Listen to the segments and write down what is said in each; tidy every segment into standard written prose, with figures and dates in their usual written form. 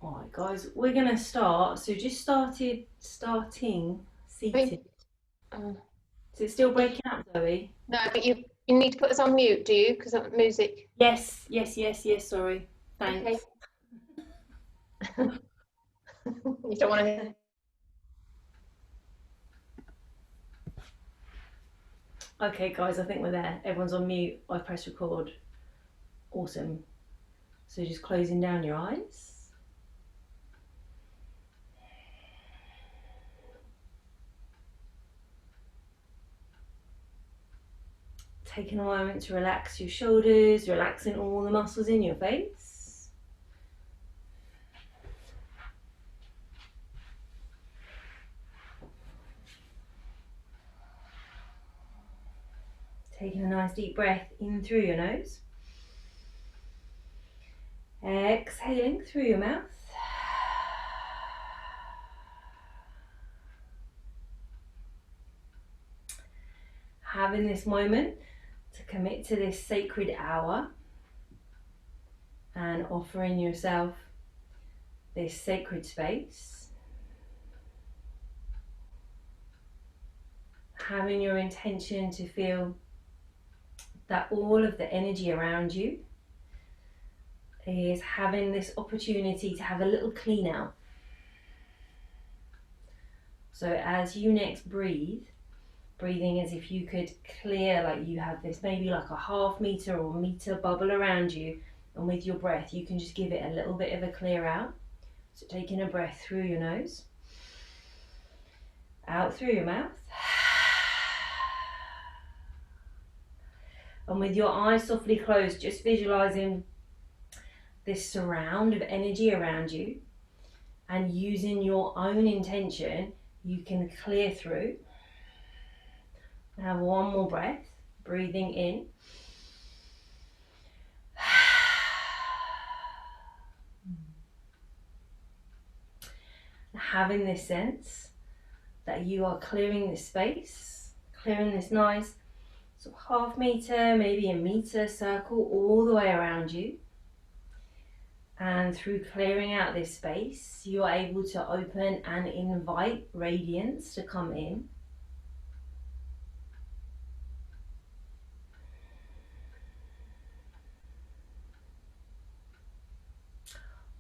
Alright guys, we're gonna start. So just starting seated. Uh, Is it still you, breaking up, Zoe? no, but you need to put us on mute, do you? Because of music. Yes, yes, yes, yes, sorry. Okay. Thanks. You don't want to. Okay guys, I think we're there. Everyone's on mute. I press record. Awesome. So just closing down your eyes. Taking a moment to relax your shoulders, relaxing all the muscles in your face. Taking a nice deep breath in through your nose. Exhaling through your mouth. Having this moment to commit to this sacred hour and offering yourself this sacred space. Having your intention to feel that all of the energy around you is having this opportunity to have a little clean out. So as you next breathe, breathing as if you could clear, like you have this maybe like a half meter or meter bubble around you, and with your breath you can just give it a little bit of a clear out. So taking a breath through your nose, out through your mouth, and with your eyes softly closed, just visualizing this surround of energy around you, and using your own intention you can clear through. Now one more breath, breathing in, having this sense that you are clearing this space, clearing this nice sort of half meter, maybe a meter circle all the way around you. And through clearing out this space, you are able to open and invite radiance to come in.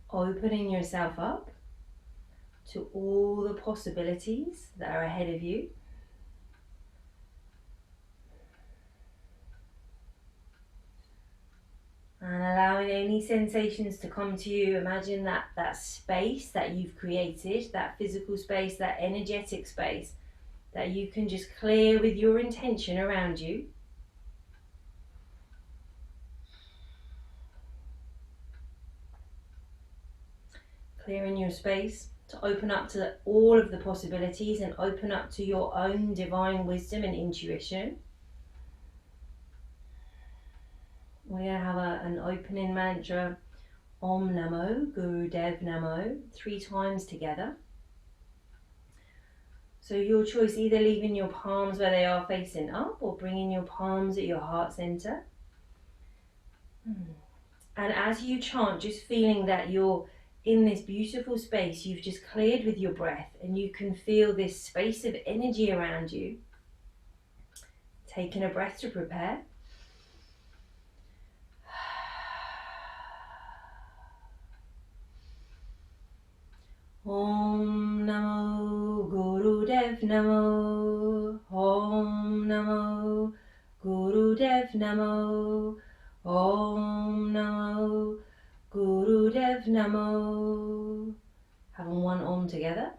Opening yourself up to all the possibilities that are ahead of you. And allowing any sensations to come to you. Imagine that space that you've created, that physical space, that energetic space, that you can just clear with your intention around you. Clearing your space to open up to all of the possibilities and open up to your own divine wisdom and intuition. We're going to have an opening mantra, Om Namo Guru Dev Namo, 3 times together. So your choice, either leaving your palms where they are facing up or bringing your palms at your heart center. And as you chant, just feeling that you're in this beautiful space you've just cleared with your breath, and you can feel this space of energy around you. Taking a breath to prepare. Om Namo Guru Dev Namo. Om Namo Guru Dev Namo. Om Namo Guru Dev Namo. Having one Om together.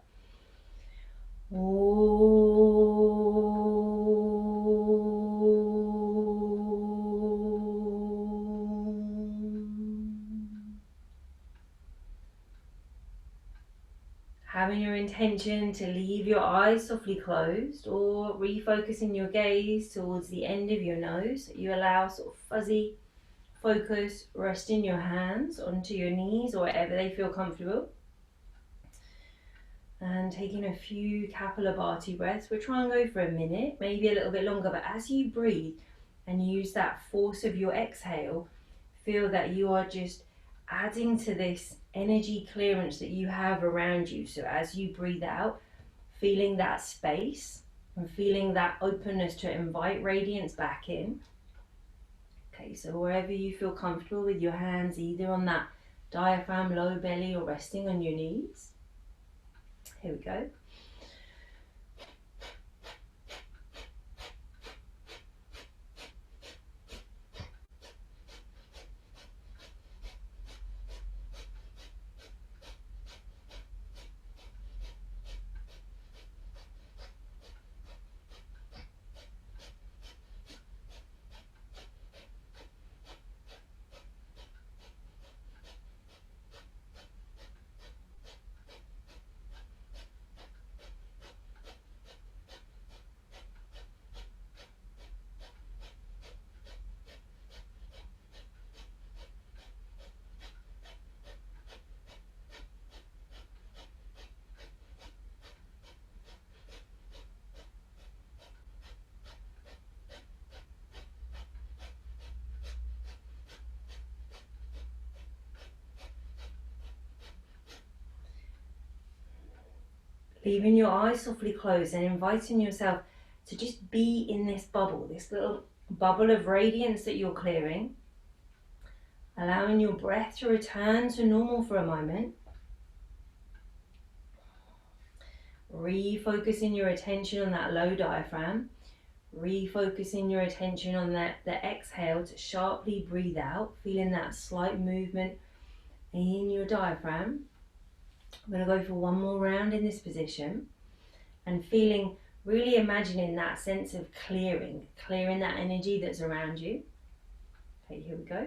Having your intention to leave your eyes softly closed or refocusing your gaze towards the end of your nose, you allow sort of fuzzy focus, resting your hands onto your knees or wherever they feel comfortable. And taking a few Kapalabhati breaths. We'll try and go for a minute, maybe a little bit longer, but as you breathe and use that force of your exhale, feel that you are just adding to this energy clearance that you have around you. So as you breathe out, feeling that space and feeling that openness to invite radiance back in. Okay, so wherever you feel comfortable with your hands, either on that diaphragm, low belly, or resting on your knees. Here we go. Leaving your eyes softly closed and inviting yourself to just be in this bubble, this little bubble of radiance that you're clearing. Allowing your breath to return to normal for a moment. Refocusing your attention on that low diaphragm. Refocusing your attention on the exhale to sharply breathe out, feeling that slight movement in your diaphragm. I'm going to go for one more round in this position and feeling, really imagining that sense of clearing that energy that's around you. Okay, here we go.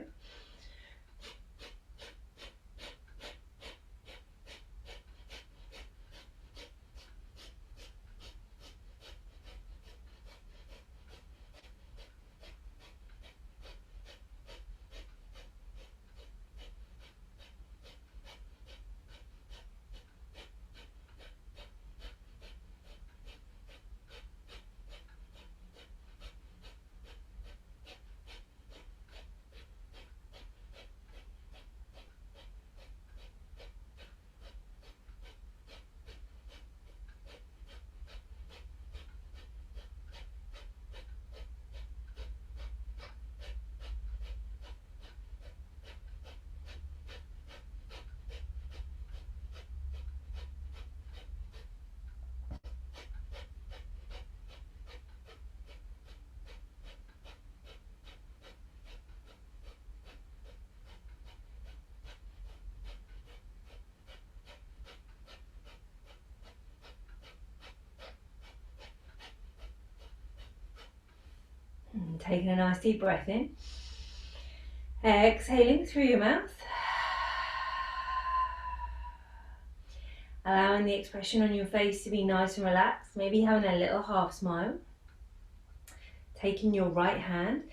And taking a nice deep breath in. Exhaling through your mouth. Allowing the expression on your face to be nice and relaxed, maybe having a little half smile. Taking your right hand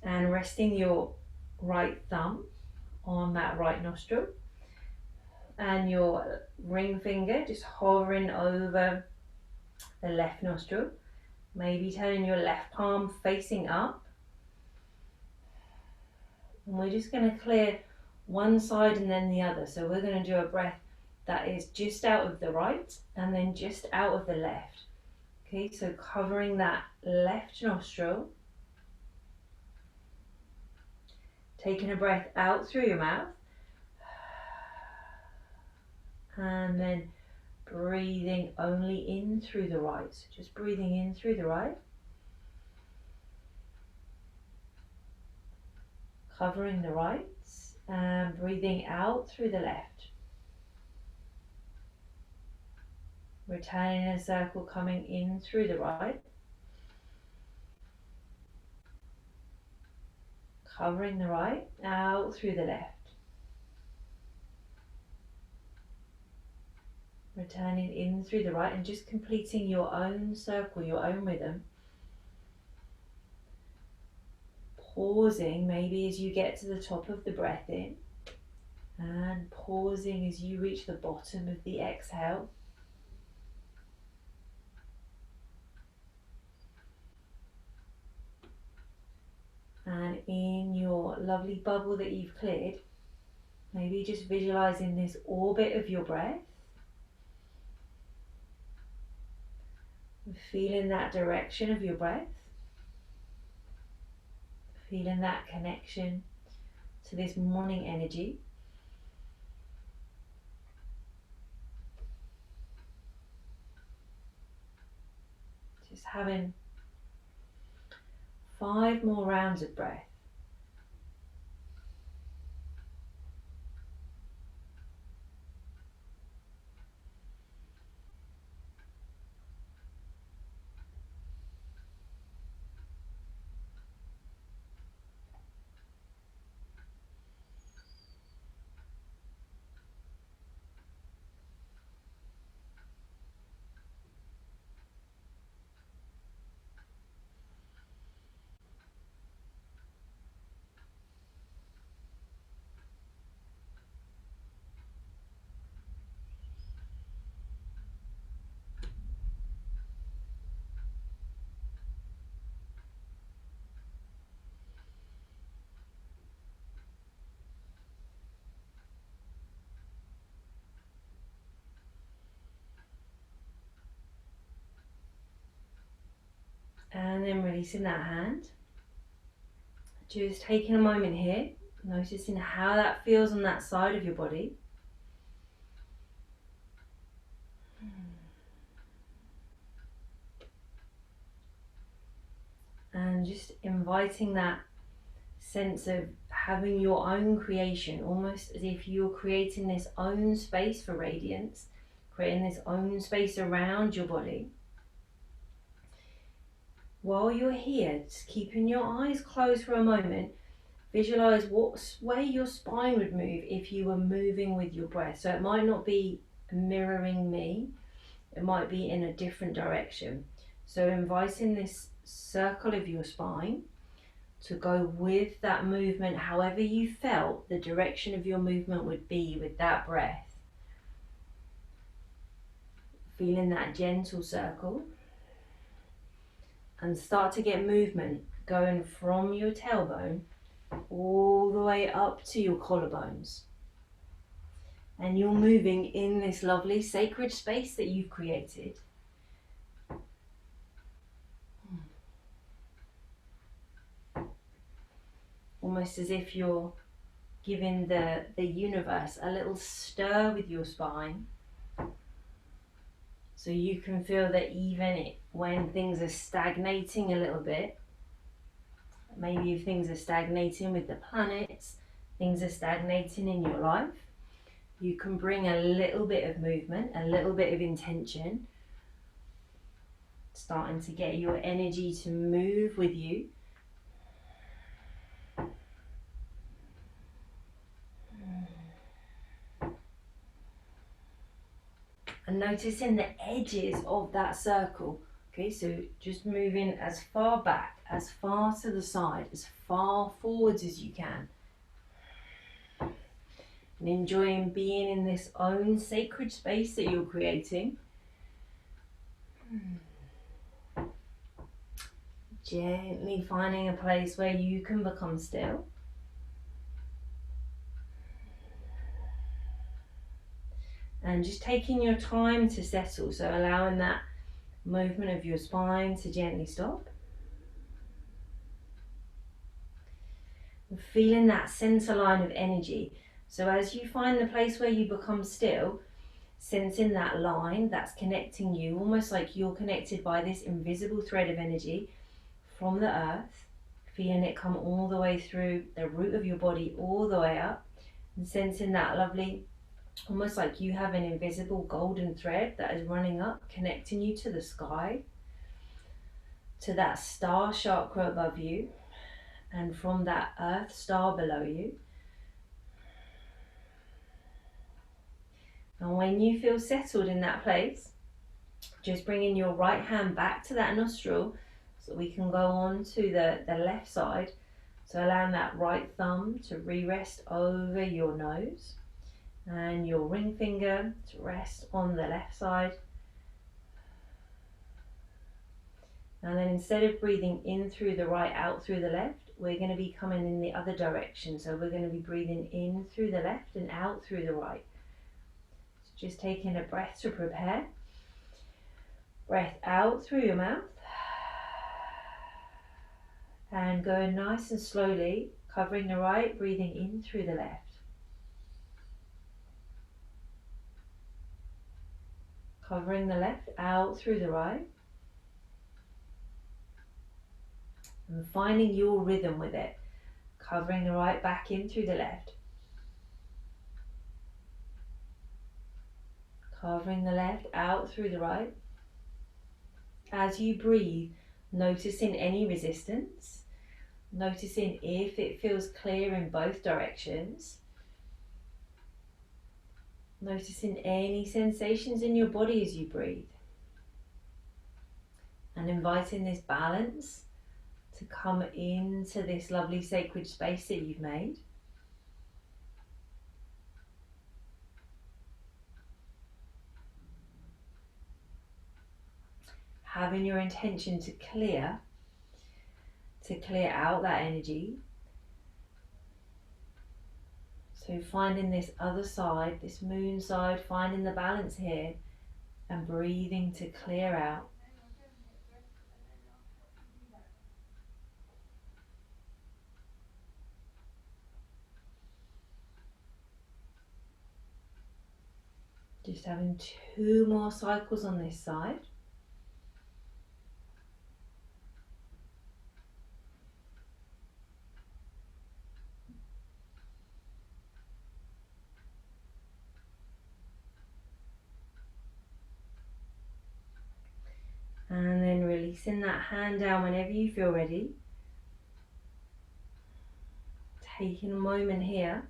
and resting your right thumb on that right nostril. And your ring finger just hovering over the left nostril. Maybe turning your left palm facing up. And we're just going to clear one side and then the other. So we're going to do a breath that is just out of the right and then just out of the left. Okay, so covering that left nostril. Taking a breath out through your mouth. And then breathing only in through the right. So just breathing in through the right. Covering the right and breathing out through the left. Returning a circle, coming in through the right. Covering the right, out through the left. Returning in through the right and just completing your own circle, your own rhythm. Pausing maybe as you get to the top of the breath in. And pausing as you reach the bottom of the exhale. And in your lovely bubble that you've cleared, Maybe just visualizing this orbit of your breath. Feeling that direction of your breath. Feeling that connection to this morning energy. Just having 5 more rounds of breath. And then releasing that hand. Just taking a moment here, noticing how that feels on that side of your body. And just inviting that sense of having your own creation, almost as if you're creating this own space for radiance, creating this own space around your body. While you're here, just keeping your eyes closed for a moment, visualize what way your spine would move if you were moving with your breath. So it might not be mirroring me, it might be in a different direction. So inviting this circle of your spine to go with that movement, however you felt the direction of your movement would be with that breath. Feeling that gentle circle. And start to get movement going from your tailbone all the way up to your collarbones. And you're moving in this lovely sacred space that you've created. Almost as if you're giving the universe a little stir with your spine. So you can feel that even when things are stagnating a little bit, maybe if things are stagnating with the planets, things are stagnating in your life, you can bring a little bit of movement, a little bit of intention, starting to get your energy to move with you. And noticing the edges of that circle. Okay, so just moving as far back, as far to the side, as far forwards as you can. And enjoying being in this own sacred space that you're creating. Gently finding a place where you can become still. And just taking your time to settle, so allowing that movement of your spine to gently stop. And feeling that center line of energy. So as you find the place where you become still, sensing that line that's connecting you, almost like you're connected by this invisible thread of energy from the earth, feeling it come all the way through the root of your body, all the way up, and sensing that lovely, almost like you have an invisible golden thread that is running up, connecting you to the sky, to that star chakra above you, and from that earth star below you. And when you feel settled in that place, just bringing your right hand back to that nostril so we can go on to the left side. So allowing that right thumb to re-rest over your nose and your ring finger to rest on the left side. And then instead of breathing in through the right, out through the left, we're going to be coming in the other direction. So we're going to be breathing in through the left and out through the right. So just taking a breath to prepare. Breath out through your mouth. And going nice and slowly, covering the right, breathing in through the left. Covering the left, out through the right. And finding your rhythm with it. Covering the right back in through the left. Covering the left, out through the right. As you breathe, noticing any resistance. Noticing if it feels clear in both directions. Noticing any sensations in your body as you breathe. And inviting this balance to come into this lovely sacred space that you've made. Having your intention to clear out that energy. So finding this other side, this moon side, finding the balance here and breathing to clear out. Just having 2 more cycles on this side. And then releasing that hand down whenever you feel ready. Taking a moment here.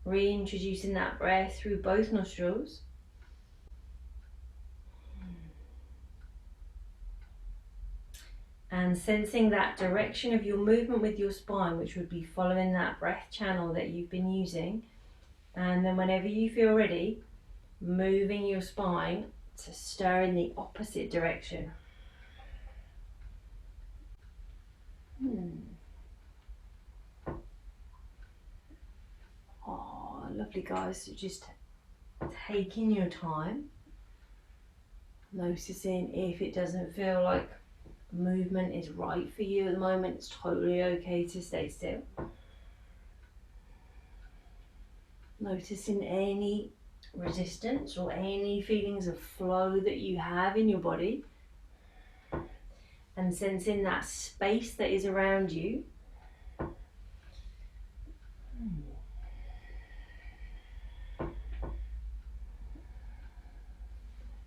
Reintroducing that breath through both nostrils. And sensing that direction of your movement with your spine, which would be following that breath channel that you've been using. And then whenever you feel ready, moving your spine to stir in the opposite direction. Oh, lovely guys. So just taking your time, noticing if it doesn't feel like movement is right for you at the moment. It's totally okay to stay still. Noticing any resistance or any feelings of flow that you have in your body, and sensing that space that is around you.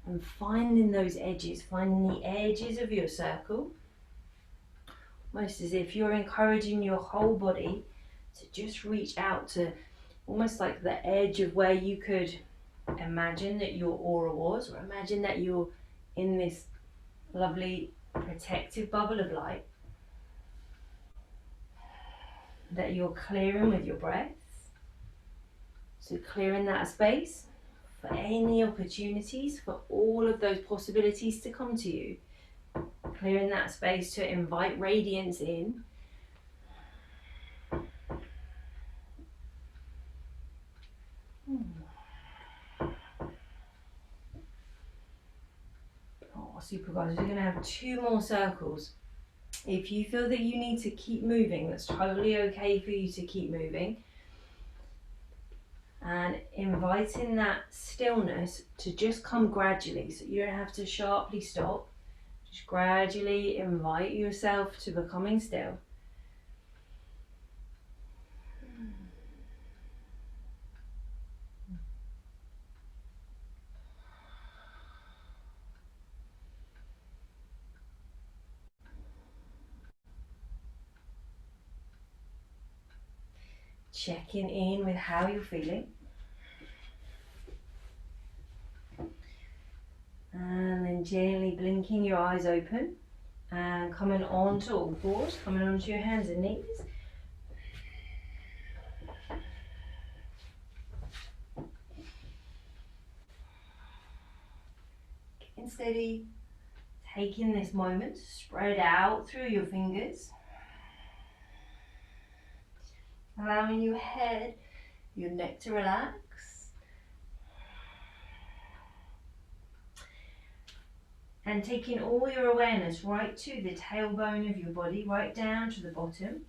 And finding those edges, finding the edges of your circle, almost as if you're encouraging your whole body to just reach out to almost like the edge of where you could imagine that your aura was, or imagine that you're in this lovely protective bubble of light that you're clearing with your breath. So clearing that space for any opportunities, for all of those possibilities to come to you. Clearing that space to invite radiance in. Oh, super guys, we're going to have 2 more circles. If you feel that you need to keep moving, that's totally okay for you to keep moving. And inviting that stillness to just come gradually, so you don't have to sharply stop. Just gradually invite yourself to becoming still. Checking in with how you're feeling. And then gently blinking your eyes open and coming onto all fours, coming onto your hands and knees. Getting steady, taking this moment to spread out through your fingers. allowing your head, your neck to relax. And taking all your awareness right to the tailbone of your body, right down to the bottom.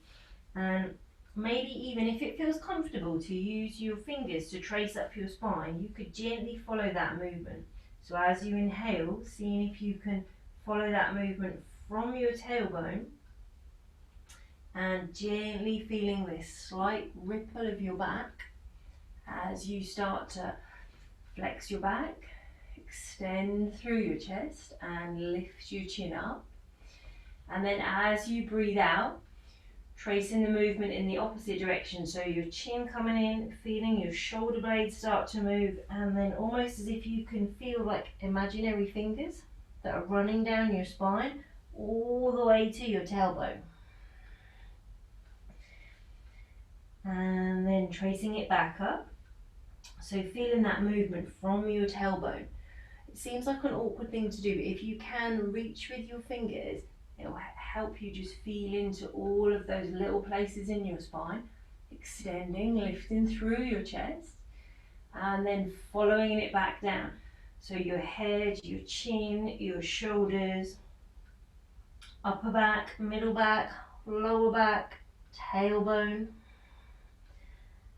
And maybe even if it feels comfortable to use your fingers to trace up your spine, you could gently follow that movement. So as you inhale, seeing if you can follow that movement from your tailbone and gently feeling this slight ripple of your back as you start to flex your back, extend through your chest and lift your chin up. And then as you breathe out, tracing the movement in the opposite direction. So your chin coming in, feeling your shoulder blades start to move, and then almost as if you can feel like imaginary fingers that are running down your spine all the way to your tailbone. And then tracing it back up. So feeling that movement from your tailbone. It seems like an awkward thing to do, but if you can reach with your fingers, it will help you just feel into all of those little places in your spine, extending, lifting through your chest, and then following it back down. So your head, your chin, your shoulders, upper back, middle back, lower back, tailbone.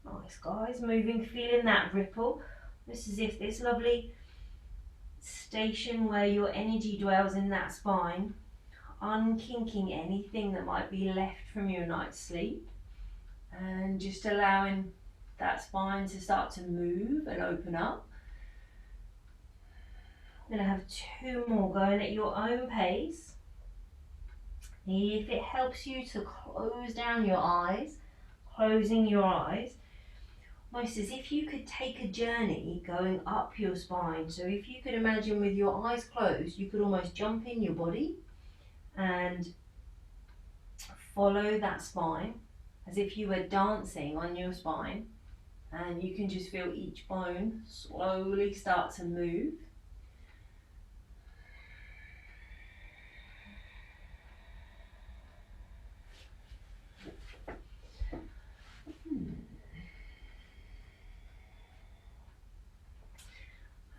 Nice, guys. Moving, feeling that ripple. This is if this lovely station where your energy dwells in that spine, unkinking anything that might be left from your night's sleep and just allowing that spine to start to move and open up. I'm going to have 2 more going at your own pace. If it helps you to close down your eyes, closing your eyes, almost as if you could take a journey going up your spine. So if you could imagine with your eyes closed, you could almost jump in your body and follow that spine as if you were dancing on your spine, and you can just feel each bone slowly start to move.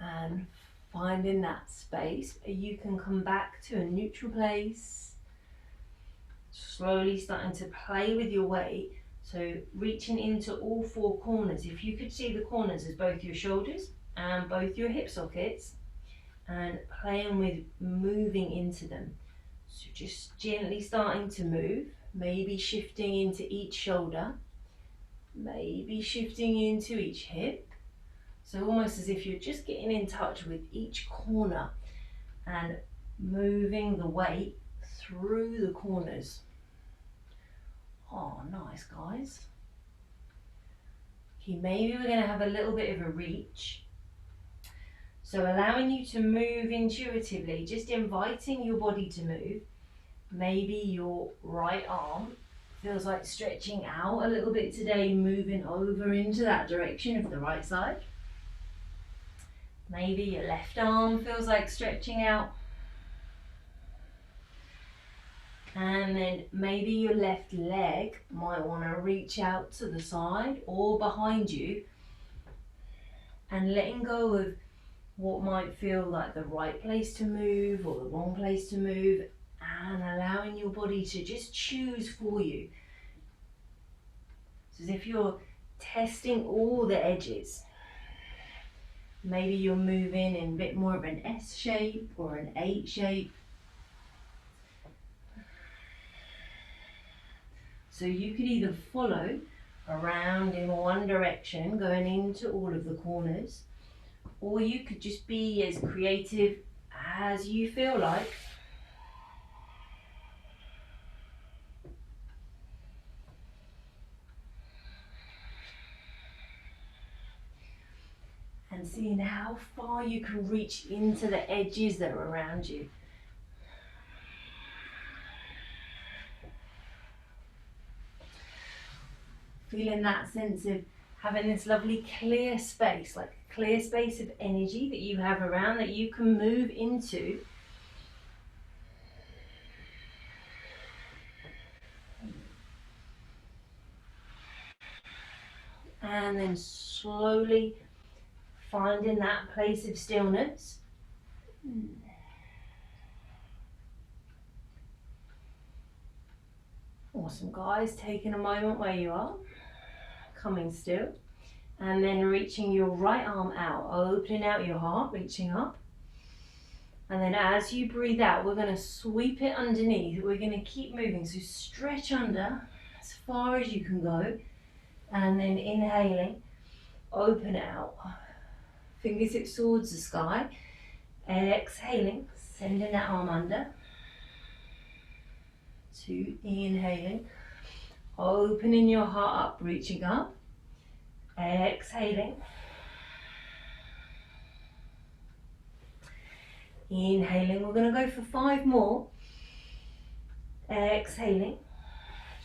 And finding that space, you can come back to a neutral place, slowly starting to play with your weight. So reaching into all 4 corners. If you could see the corners as both your shoulders and both your hip sockets, and playing with moving into them. So just gently starting to move, maybe shifting into each shoulder, maybe shifting into each hip. So almost as if you're just getting in touch with each corner and moving the weight through the corners. Oh, nice, guys. Okay, maybe we're going to have a little bit of a reach. So allowing you to move intuitively, just inviting your body to move. Maybe your right arm feels like stretching out a little bit today, moving over into that direction of the right side. Maybe your left arm feels like stretching out. And then maybe your left leg might want to reach out to the side or behind you, and letting go of what might feel like the right place to move or the wrong place to move, and allowing your body to just choose for you. It's as if you're testing all the edges. Maybe you're moving in a bit more of an S shape or an 8 shape. So you could either follow around in one direction, going into all of the corners, or you could just be as creative as you feel like. And seeing how far you can reach into the edges that are around you. Feeling that sense of having this lovely clear space, like a clear space of energy that you have around that you can move into. And then slowly finding that place of stillness. Awesome, guys. Taking a moment where you are, coming still, and then reaching your right arm out, opening out your heart, reaching up. And then as you breathe out, we're going to sweep it underneath. We're going to keep moving. So stretch under as far as you can go. And then inhaling, open out. Fingertips towards the sky. Exhaling, sending that arm under. 2, inhaling. Opening your heart up, reaching up. Exhaling. Inhaling, we're going to go for 5 more. Exhaling.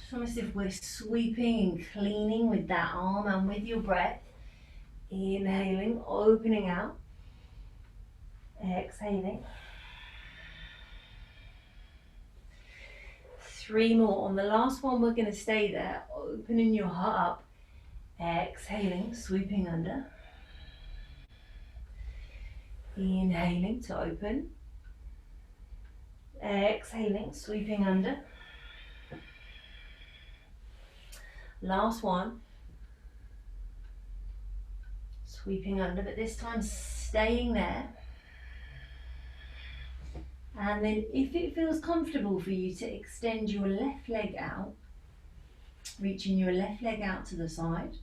It's almost as if we're sweeping and cleaning with that arm and with your breath. Inhaling, opening out. Exhaling. 3 more. On the last one, we're going to stay there, opening your heart up. Exhaling, sweeping under. Inhaling to open. Exhaling, sweeping under. Last one. Sweeping under, but this time staying there. And then if it feels comfortable for you to extend your left leg out, reaching your left leg out to the side.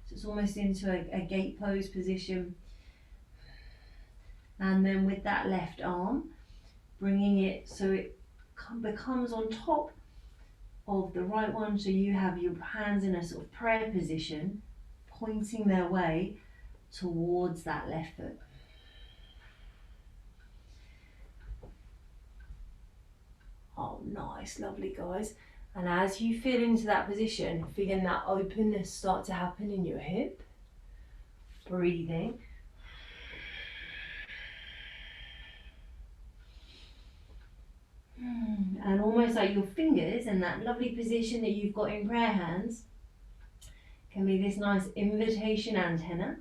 So it's almost into a gate pose position. And then with that left arm, bringing it so it becomes on top of the right one. So you have your hands in a sort of prayer position, pointing their way towards that left foot. Oh, nice, lovely, guys. And as you feel into that position, feeling that openness start to happen in your hip, breathing. And almost like your fingers in that lovely position that you've got in prayer hands can be this nice invitation antenna.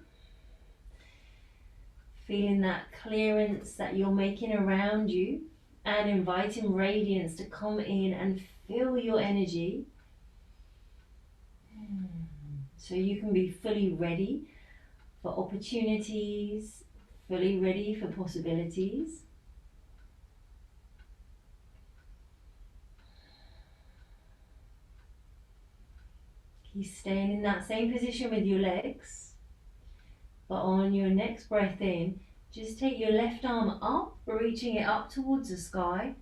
Feeling that clearance that you're making around you and inviting radiance to come in and fill your energy. So you can be fully ready for opportunities, fully ready for possibilities. Keep staying in that same position with your legs, but on your next breath in, just take your left arm up, reaching it up towards the sky,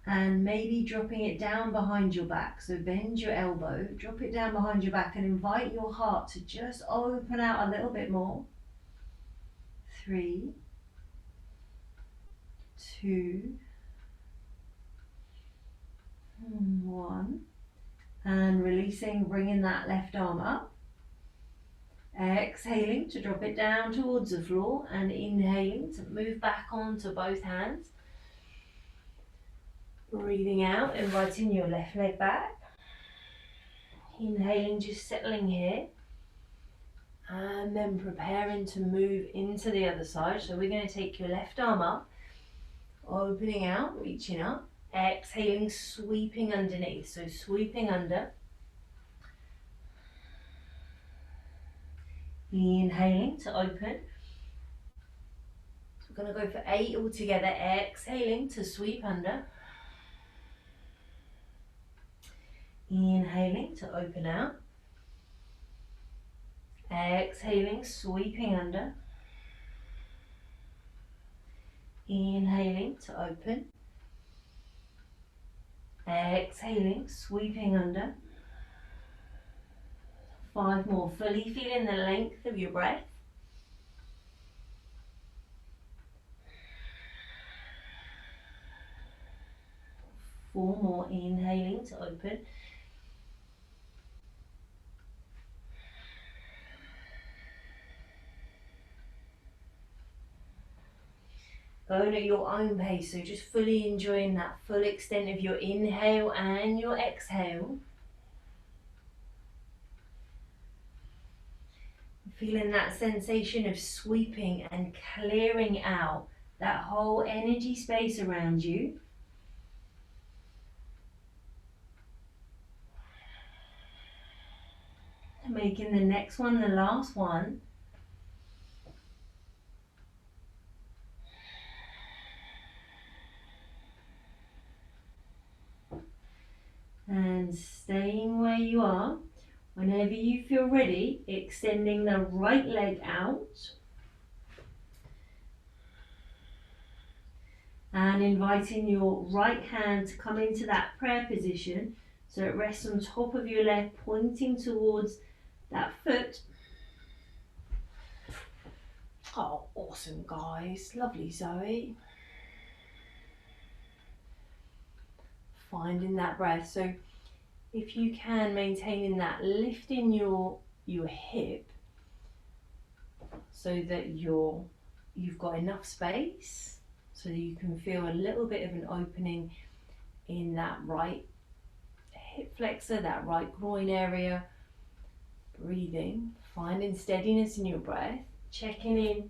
and maybe dropping it down behind your back. So bend your elbow, drop it down behind your back, and invite your heart to just open out a little bit more. 3, 2, 1. And releasing, bringing that left arm up. Exhaling to drop it down towards the floor, and inhaling to move back onto both hands. Breathing out, inviting your left leg back. Inhaling, just settling here. And then preparing to move into the other side. So we're going to take your left arm up, opening out, reaching up. Exhaling, sweeping underneath. So sweeping under. Inhaling to open. So we're going to go for 8 altogether. Exhaling to sweep under. Inhaling to open out. Exhaling, sweeping under. Inhaling to open. Exhaling, sweeping under. 5 more, fully feeling the length of your breath. Four more, inhaling to open. Going at your own pace, so just fully enjoying that full extent of your inhale and your exhale. Feeling that sensation of sweeping and clearing out that whole energy space around you. And making the next one the last one. And staying where you are. Whenever you feel ready, extending the right leg out. And inviting your right hand to come into that prayer position. So it rests on top of your left, pointing towards that foot. Oh, awesome, guys. Lovely, Zoe. Finding that breath. So if you can, maintaining that, lifting your hip so that you've got enough space so that you can feel a little bit of an opening in that right hip flexor, that right groin area. Breathing, finding steadiness in your breath, checking in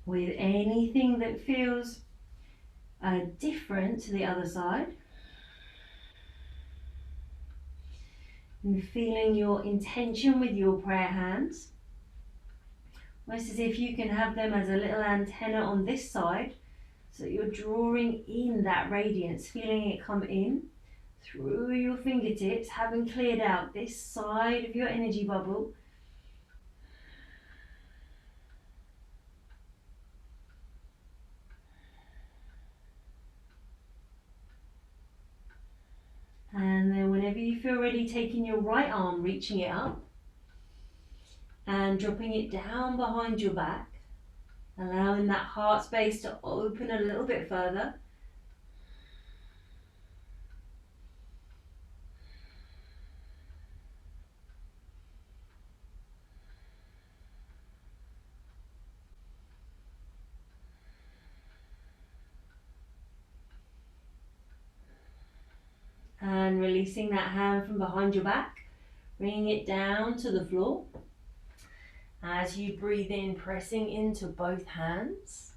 with anything that feels different to the other side. And feeling your intention with your prayer hands. Almost as if you can have them as a little antenna on this side, so that you're drawing in that radiance, feeling it come in through your fingertips, having cleared out this side of your energy bubble. And then whenever you feel ready, taking your right arm, reaching it up and dropping it down behind your back, allowing that heart space to open a little bit further. And releasing that hand from behind your back, bringing it down to the floor. As you breathe in, pressing into both hands.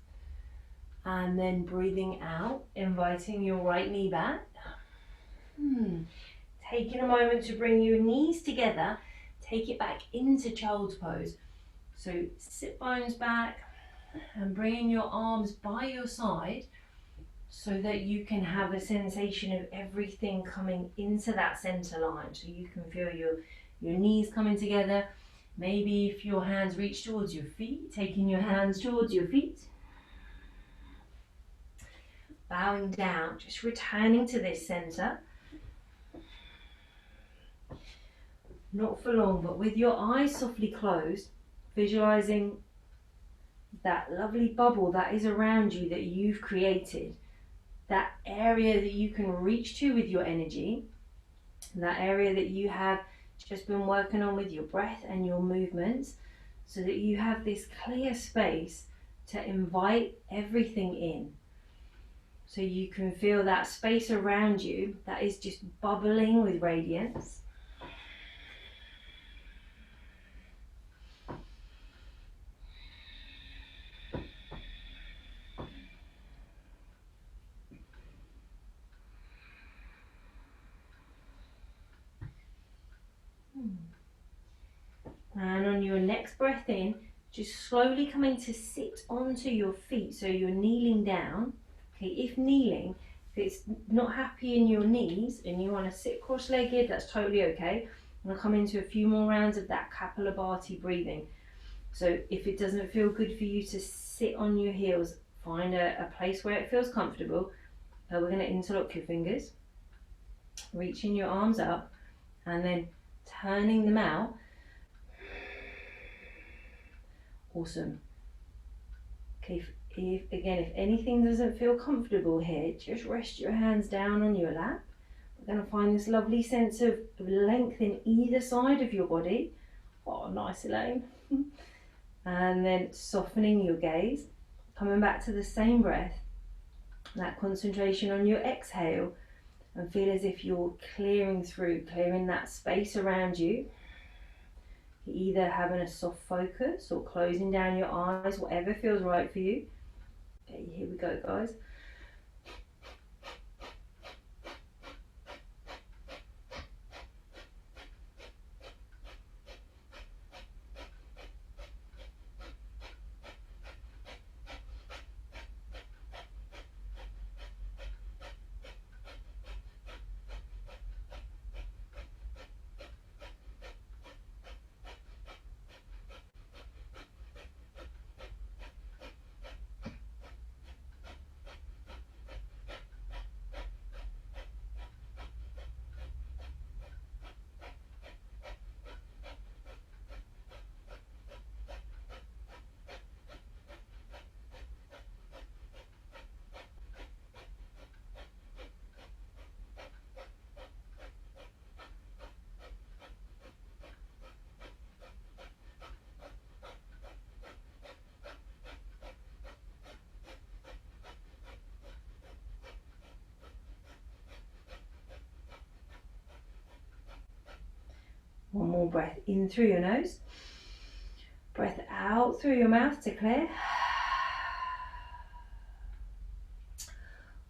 And then breathing out, inviting your right knee back. Taking a moment to bring your knees together, take it back into child's pose. So sit bones back and bringing your arms by your side so that you can have a sensation of everything coming into that center line. So you can feel your knees coming together. Maybe if your hands reach towards your feet, taking your hands towards your feet. Bowing down, just returning to this center. Not for long, but with your eyes softly closed, visualizing that lovely bubble that is around you that you've created. That area that you can reach to with your energy, that area that you have just been working on with your breath and your movements, so that you have this clear space to invite everything in. So you can feel that space around you that is just bubbling with radiance. And on your next breath in, just slowly coming to sit onto your feet. So you're kneeling down. Okay, if kneeling, if it's not happy in your knees and you want to sit cross-legged, that's totally okay. I'm going to come into a few more rounds of that Kapalabhati breathing. So if it doesn't feel good for you to sit on your heels, find a place where it feels comfortable. We're going to interlock your fingers, reaching your arms up and then turning them out. Awesome. Okay, if anything doesn't feel comfortable here, just rest your hands down on your lap. We're going to find this lovely sense of length in either side of your body. Oh, nice, Elaine. And then softening your gaze, coming back to the same breath, that concentration on your exhale, and feel as if you're clearing that space around you. Either having a soft focus or closing down your eyes, whatever feels right for you. Okay, here we go, guys. One more breath in through your nose. Breath out through your mouth to clear.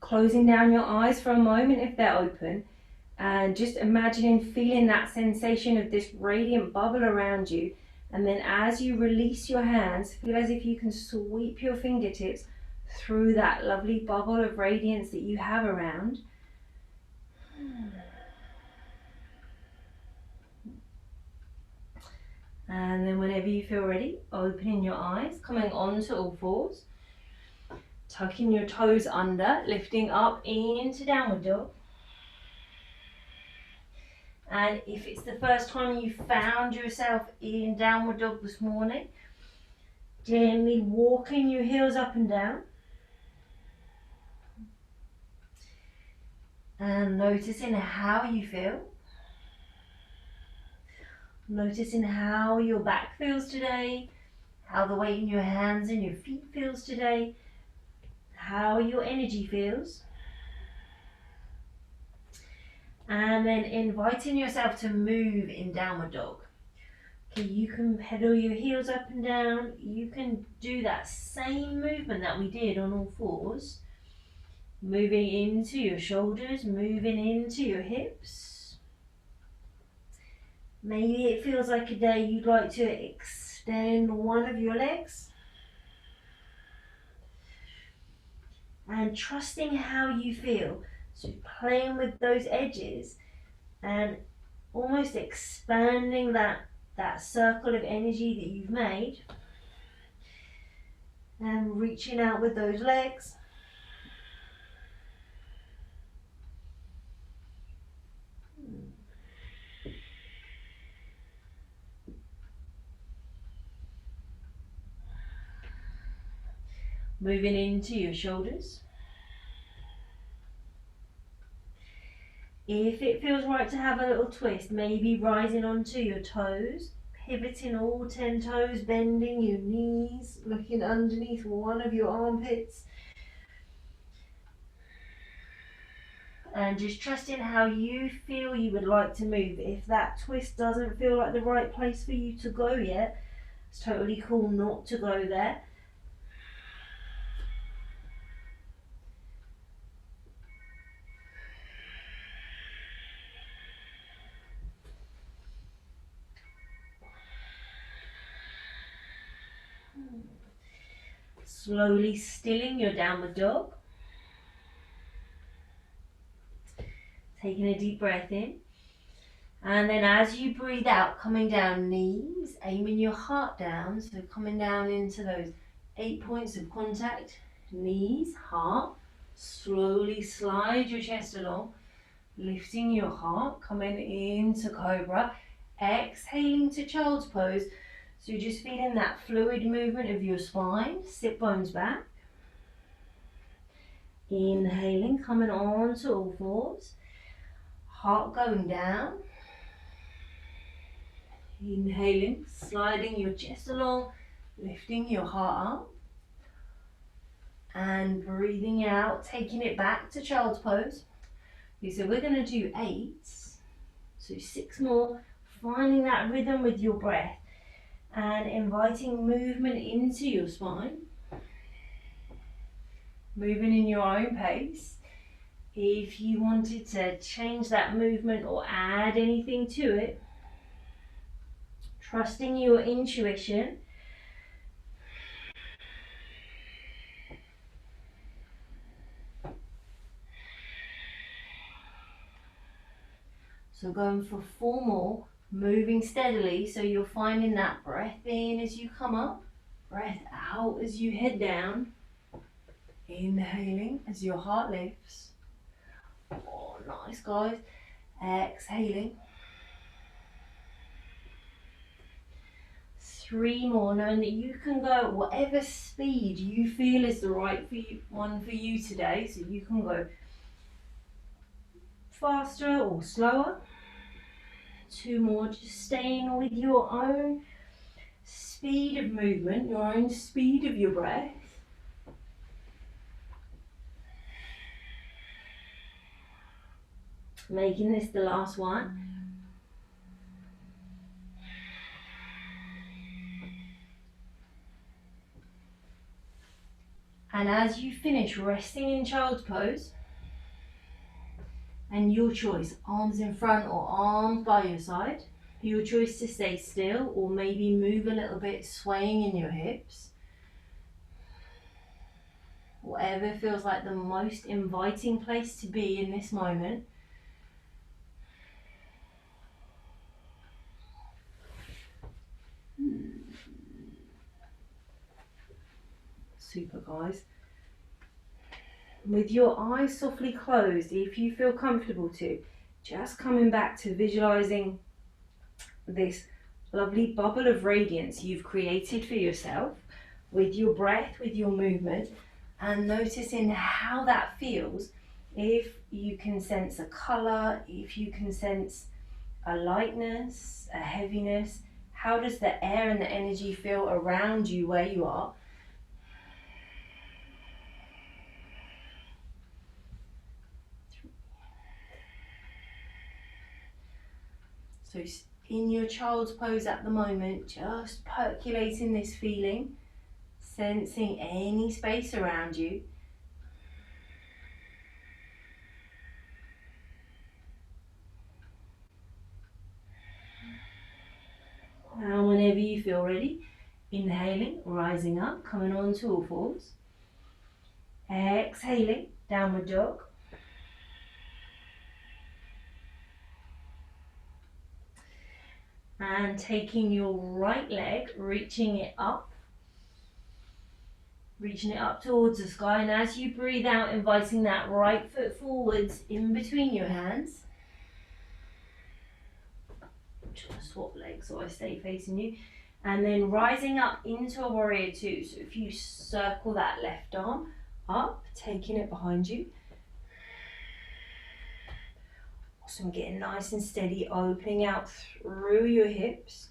Closing down your eyes for a moment if they're open, and just imagining feeling that sensation of this radiant bubble around you. And then as you release your hands, feel as if you can sweep your fingertips through that lovely bubble of radiance that you have around. And then whenever you feel ready, opening your eyes, coming onto all fours, tucking your toes under, lifting up into downward dog. And if it's the first time you found yourself in downward dog this morning, gently walking your heels up and down. And noticing how you feel. Noticing how your back feels today, how the weight in your hands and your feet feels today, how your energy feels. And then inviting yourself to move in downward dog. Okay, you can pedal your heels up and down. You can do that same movement that we did on all fours. Moving into your shoulders, moving into your hips. Maybe it feels like a day you'd like to extend one of your legs. And trusting how you feel. So playing with those edges and almost expanding that circle of energy that you've made. And reaching out with those legs. Moving into your shoulders. If it feels right to have a little twist, maybe rising onto your toes, pivoting all 10 toes, bending your knees, looking underneath one of your armpits. And just trusting how you feel you would like to move. If that twist doesn't feel like the right place for you to go yet, it's totally cool not to go there. Slowly stilling your downward dog. Taking a deep breath in. And then as you breathe out, coming down knees, aiming your heart down. So coming down into those 8 points of contact. Knees, heart. Slowly slide your chest along. Lifting your heart, coming into cobra. Exhaling to child's pose. So you're just feeling that fluid movement of your spine, sit bones back. Inhaling, coming on to all fours. Heart going down. Inhaling, sliding your chest along, lifting your heart up. And breathing out, taking it back to child's pose. Okay, so we're going to do 8. So 6 more, finding that rhythm with your breath. and inviting movement into your spine, moving in your own pace. If you wanted to change that movement or add anything to it, trusting your intuition. So going for 4 more, moving steadily, so you're finding that breath in as you come up, breath out as you head down, inhaling as your heart lifts. Oh, nice guys. Exhaling. 3 more, knowing that you can go at whatever speed you feel is the right one for you today. So you can go faster or slower. 2 more, just staying with your own speed of movement, your own speed of your breath. Making this the last one. And as you finish resting in child's pose, and your choice, arms in front or arms by your side, your choice to stay still or maybe move a little bit, swaying in your hips. Whatever feels like the most inviting place to be in this moment. Super, guys. With your eyes softly closed, if you feel comfortable to, just coming back to visualizing this lovely bubble of radiance you've created for yourself with your breath, with your movement, and noticing how that feels. If you can sense a color, if you can sense a lightness, a heaviness, how does the air and the energy feel around you where you are? So in your child's pose at the moment, just percolating this feeling, sensing any space around you. And whenever you feel ready, inhaling, rising up, coming on to all fours. Exhaling, downward dog. And taking your right leg, reaching it up towards the sky. And as you breathe out, inviting that right foot forwards in between your hands. Just swap legs so I stay facing you. And then rising up into a warrior two. So if you circle that left arm up, taking it behind you. Awesome, getting nice and steady, opening out through your hips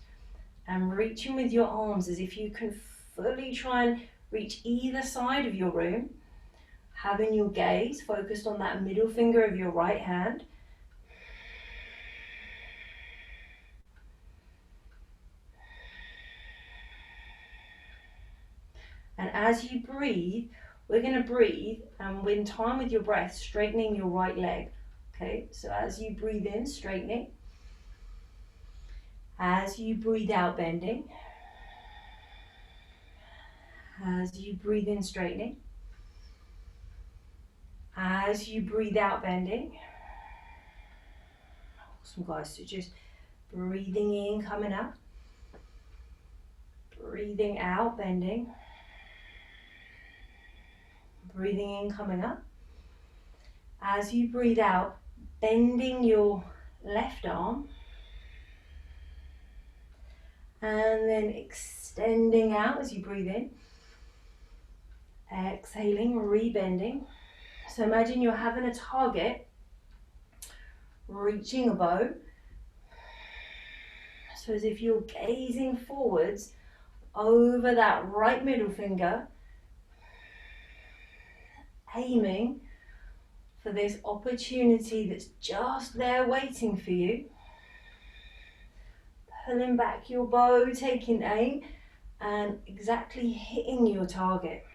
and reaching with your arms as if you can fully try and reach either side of your room, having your gaze focused on that middle finger of your right hand. And as you breathe, we're going to breathe and win time with your breath, straightening your right leg. Okay, so as you breathe in, straightening. As you breathe out, bending. As you breathe in, straightening. As you breathe out, bending. Awesome, guys. So just breathing in, coming up. Breathing out, bending. Breathing in, coming up. As you breathe out, bending your left arm. And then extending out as you breathe in. Exhaling, rebending. So imagine you're having a target, reaching a bow. So as if you're gazing forwards over that right middle finger, aiming for this opportunity that's just there waiting for you. pulling back your bow, taking aim, and exactly hitting your target.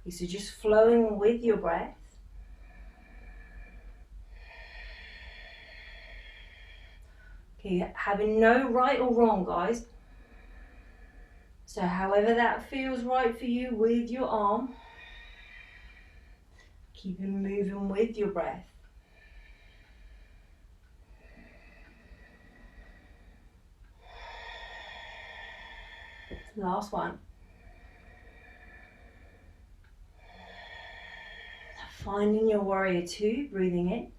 So just flowing with your breath. Okay, having no right or wrong, guys. So however that feels right for you with your arm, keep moving with your breath. Last one. Finding your warrior two, breathing in.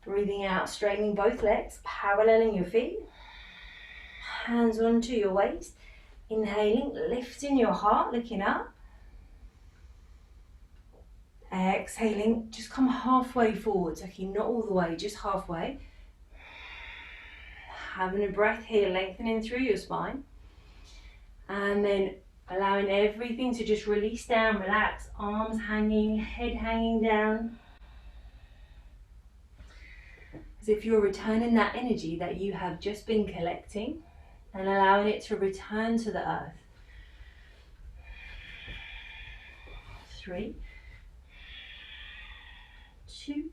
Breathing out, straightening both legs, paralleling your feet. Hands onto your waist. Inhaling, lifting your heart, looking up. Exhaling, just come halfway forwards. Okay, not all the way, just halfway. Having a breath here, lengthening through your spine. And then allowing everything to just release down, relax. Arms hanging, head hanging down. As if you're returning that energy that you have just been collecting and allowing it to return to the earth. 3, 2,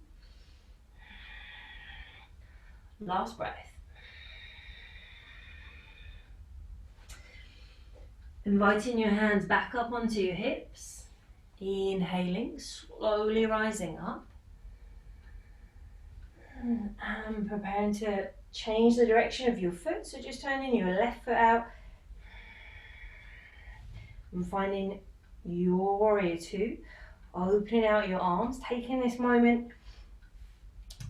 last breath. Inviting your hands back up onto your hips. Inhaling, slowly rising up. And preparing to change the direction of your foot. So just turning your left foot out. And finding your warrior two. Opening out your arms. Taking this moment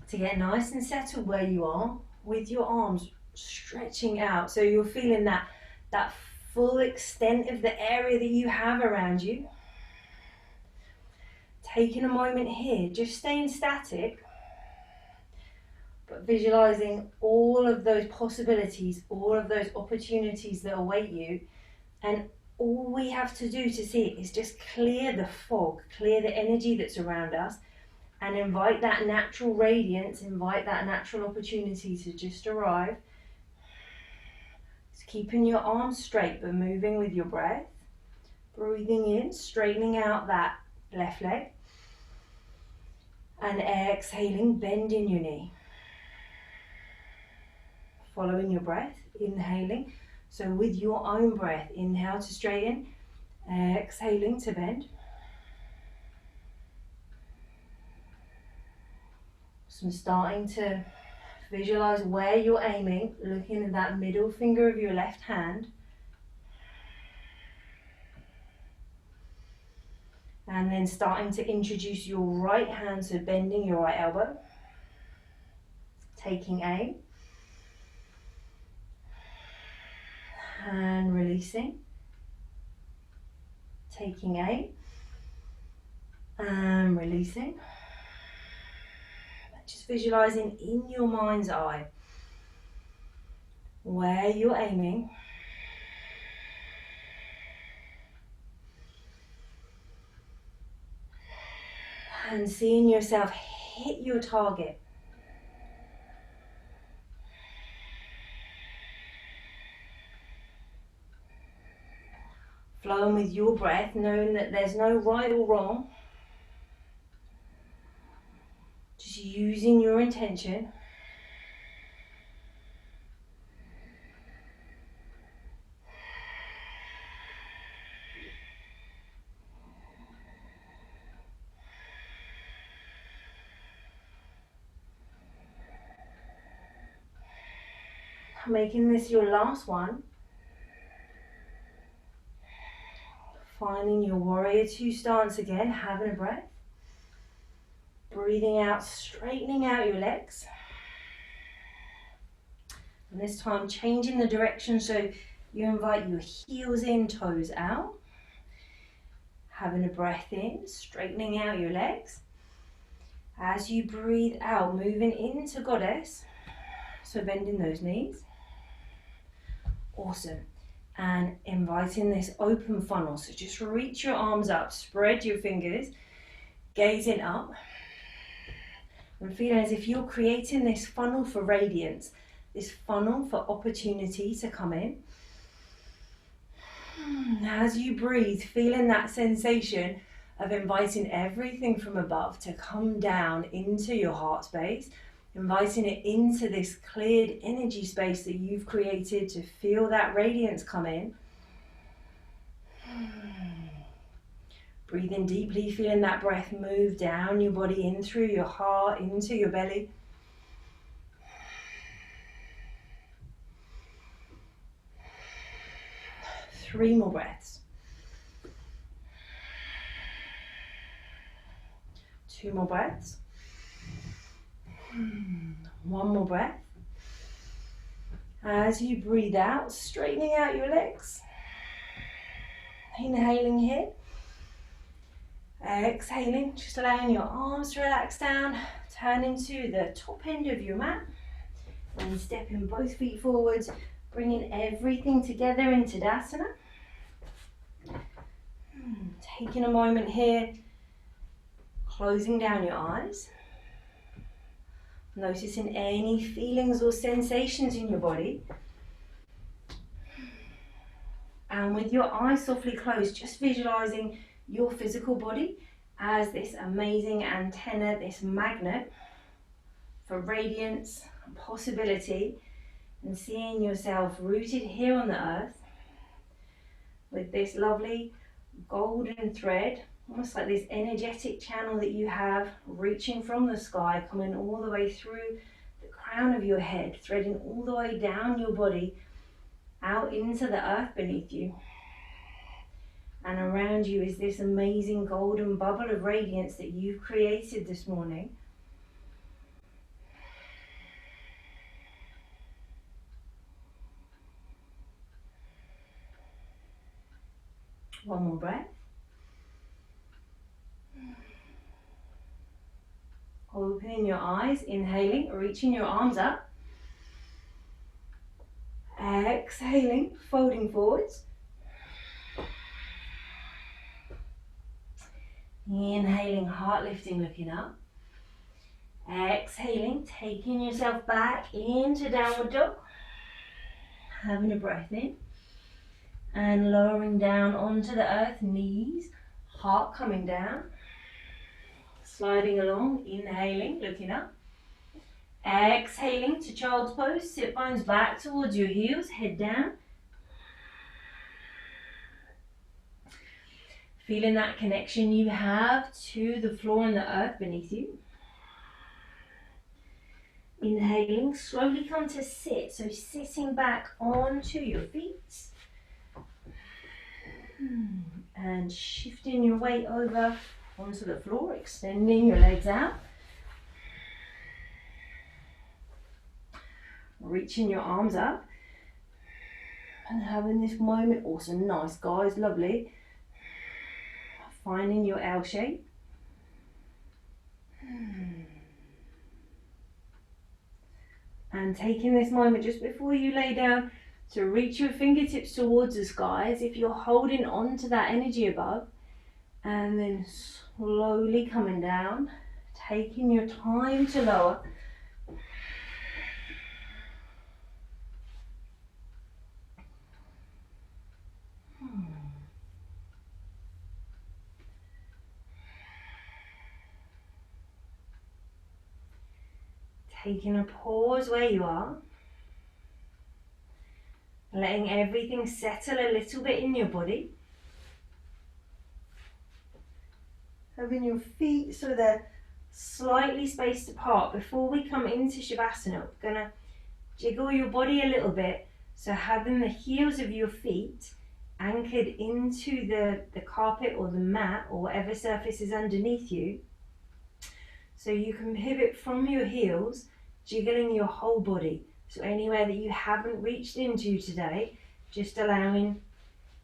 to get nice and settled where you are. With your arms stretching out. So you're feeling that full extent of the area that you have around you. Taking a moment here, just staying static, but visualizing all of those possibilities, all of those opportunities that await you. And all we have to do to see it is just clear the fog, clear the energy that's around us, and invite that natural radiance, invite that natural opportunity to just arrive. Keeping your arms straight but moving with your breath. Breathing in, straightening out that left leg. And exhaling, bending your knee. Following your breath, inhaling. So with your own breath, inhale to straighten, exhaling to bend. So I'm starting to visualize where you're aiming, looking at that middle finger of your left hand. And then starting to introduce your right hand, so bending your right elbow. Taking aim. And releasing. Taking aim. And releasing. Just visualizing in your mind's eye where you're aiming. And seeing yourself hit your target. Flowing with your breath, knowing that there's no right or wrong. Just using your intention. Making this your last one. Finding your warrior two stance again, having a breath. Breathing out, straightening out your legs. And this time changing the direction, so you invite your heels in, toes out. Having a breath in, straightening out your legs. As you breathe out, moving into goddess. So bending those knees. Awesome. And inviting this open funnel. So just reach your arms up, spread your fingers, gazing up. and feeling as if you're creating this funnel for radiance, this funnel for opportunity to come in. As you breathe, feeling that sensation of inviting everything from above to come down into your heart space, inviting it into this cleared energy space that you've created to feel that radiance come in. Breathing deeply, feeling that breath move down your body, in through your heart, into your belly. Three more breaths. Two more breaths. One more breath. As you breathe out, straightening out your legs. Inhaling here. Exhaling, just allowing your arms to relax down, turning to the top end of your mat, and stepping both feet forwards, bringing everything together in Tadasana. Taking a moment here, closing down your eyes, noticing any feelings or sensations in your body. And with your eyes softly closed, just visualizing your physical body as this amazing antenna, this magnet for radiance and possibility, and seeing yourself rooted here on the earth with this lovely golden thread, almost like this energetic channel that you have reaching from the sky, coming all the way through the crown of your head, threading all the way down your body, out into the earth beneath you. And around you is this amazing golden bubble of radiance that you've created this morning. One more breath. Opening your eyes, inhaling, reaching your arms up. Exhaling, folding forwards. Inhaling, heart lifting, looking up. Exhaling, taking yourself back into downward dog. Having a breath in. And lowering down onto the earth, knees, heart coming down. Sliding along, inhaling, looking up. Exhaling to child's pose, sit bones back towards your heels, head down. Feeling that connection you have to the floor and the earth beneath you. Inhaling, slowly come to sit, so sitting back onto your feet. And shifting your weight over onto the floor, extending your legs out. Reaching your arms up. And having this moment, awesome, nice guys, lovely. Finding your L shape. And taking this moment just before you lay down to reach your fingertips towards the sky as if you're holding on to that energy above. And then slowly coming down, taking your time to lower. Taking a pause where you are. Letting everything settle a little bit in your body. Having your feet so they're slightly spaced apart. Before we come into Shavasana, we're going to jiggle your body a little bit. So having the heels of your feet anchored into the carpet or the mat or whatever surface is underneath you. So you can pivot from your heels, jiggling your whole body. So anywhere that you haven't reached into today, just allowing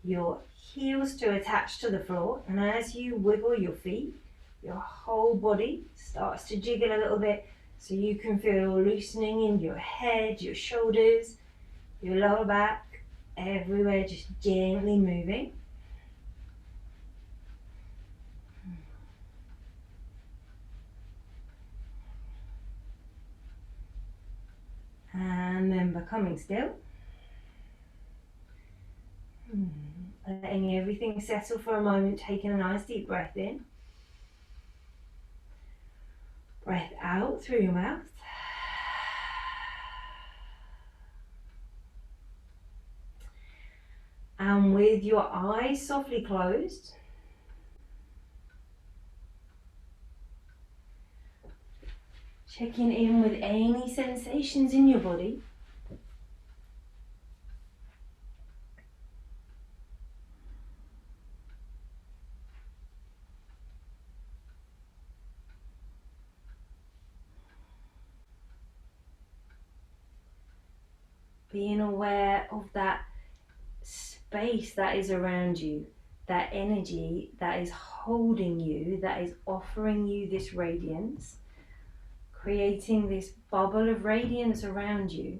your heels to attach to the floor. And as you wiggle your feet, your whole body starts to jiggle a little bit. So you can feel loosening in your head, your shoulders, your lower back, everywhere, just gently moving. And then becoming still. Letting everything settle for a moment, taking a nice deep breath in. Breath out through your mouth. And with your eyes softly closed, checking in with any sensations in your body. Being aware of that space that is around you, that energy that is holding you, that is offering you this radiance, creating this bubble of radiance around you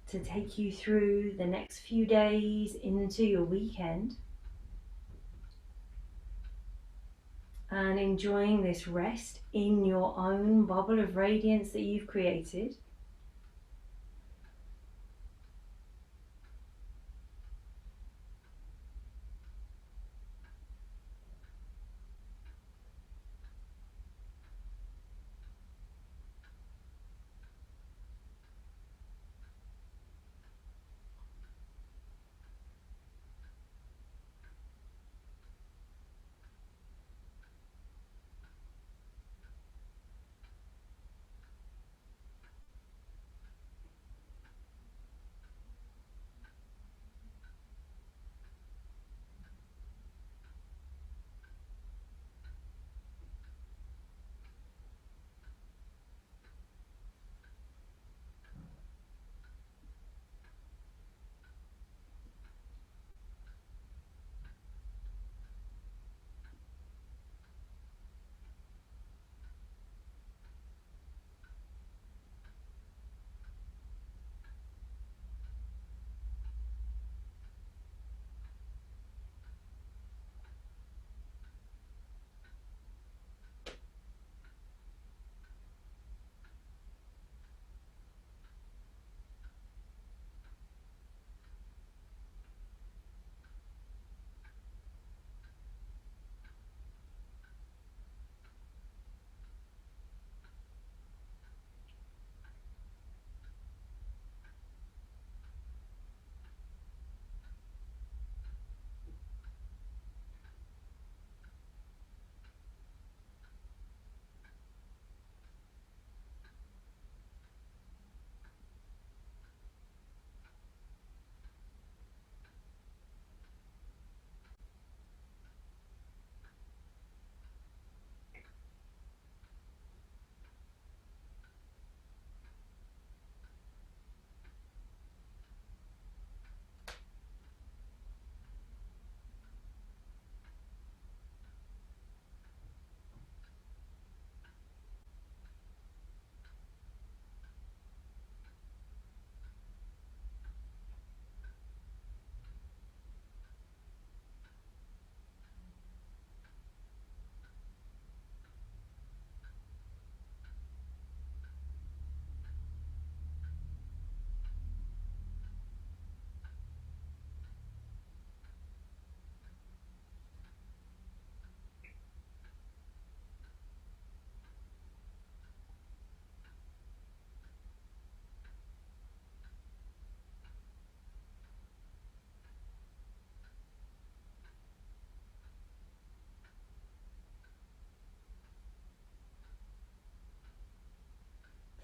to take you through the next few days into your weekend, and enjoying this rest in your own bubble of radiance that you've created.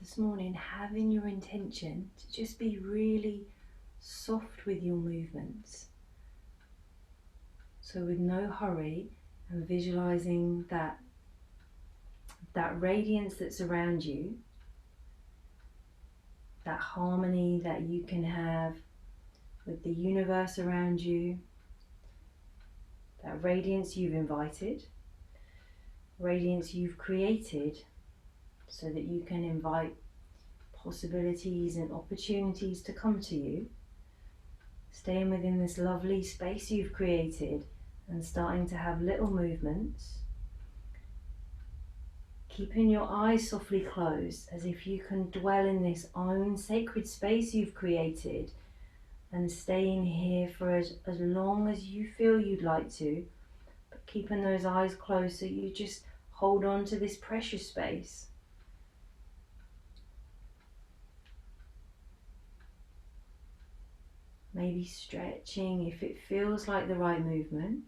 This morning, having your intention to just be really soft with your movements. So with no hurry, and visualizing that radiance that's around you, that harmony that you can have with the universe around you, that radiance you've invited, radiance you've created, so that you can invite possibilities and opportunities to come to you, staying within this lovely space you've created and starting to have little movements, keeping your eyes softly closed as if you can dwell in this own sacred space you've created and staying here for as long as you feel you'd like to, but keeping those eyes closed so you just hold on to this precious space. Maybe stretching if it feels like the right movement,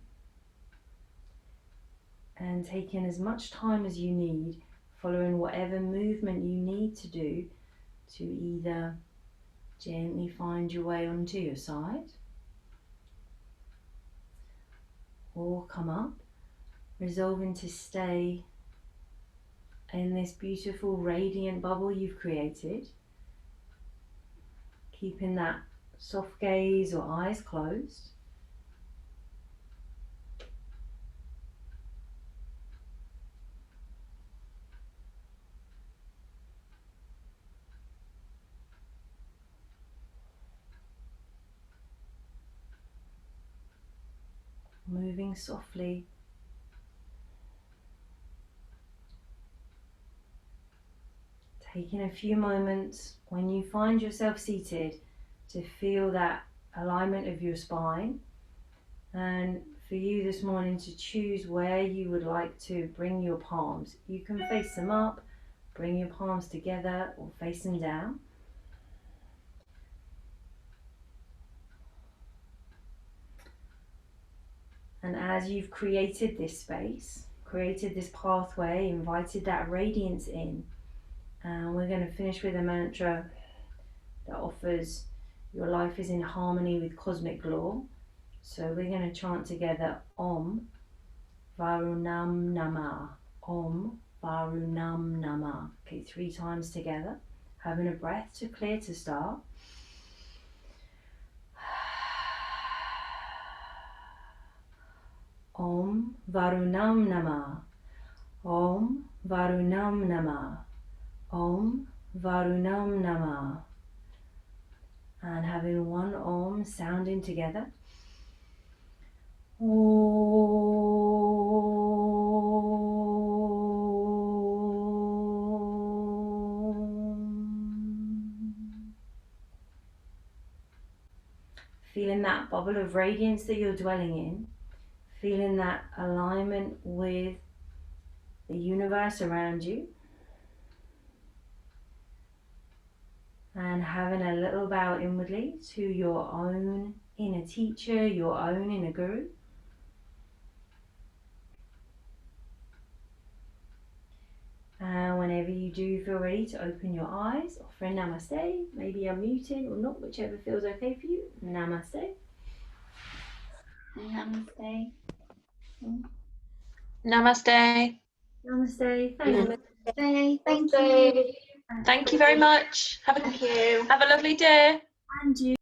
and taking as much time as you need, following whatever movement you need to do to either gently find your way onto your side or come up, resolving to stay in this beautiful radiant bubble you've created, keeping that soft gaze or eyes closed. Moving softly, taking a few moments when you find yourself seated to feel that alignment of your spine, and for you this morning to choose where you would like to bring your palms. You can face them up, bring your palms together, or face them down. And as you've created this space, created this pathway, invited that radiance in, and we're going to finish with a mantra that offers your life is in harmony with cosmic law. So we're going to chant together Om Varunam Namah. Om Varunam Namah. Okay, 3 times together. Having a breath to clear to start. Om Varunam Namah. Om Varunam Namah. Om Varunam Namah. And having one Om sounding together. Feeling that bubble of radiance that you're dwelling in, feeling that alignment with the universe around you, and having a little bow inwardly to your own inner teacher, your own inner guru. And whenever you do feel ready to open your eyes, offering namaste, maybe unmuting or not, whichever feels okay for you. Namaste. Namaste. Namaste. Namaste. Thank you. Namaste. Thank you. Thank you very much. Thank you. Have a lovely day. And you.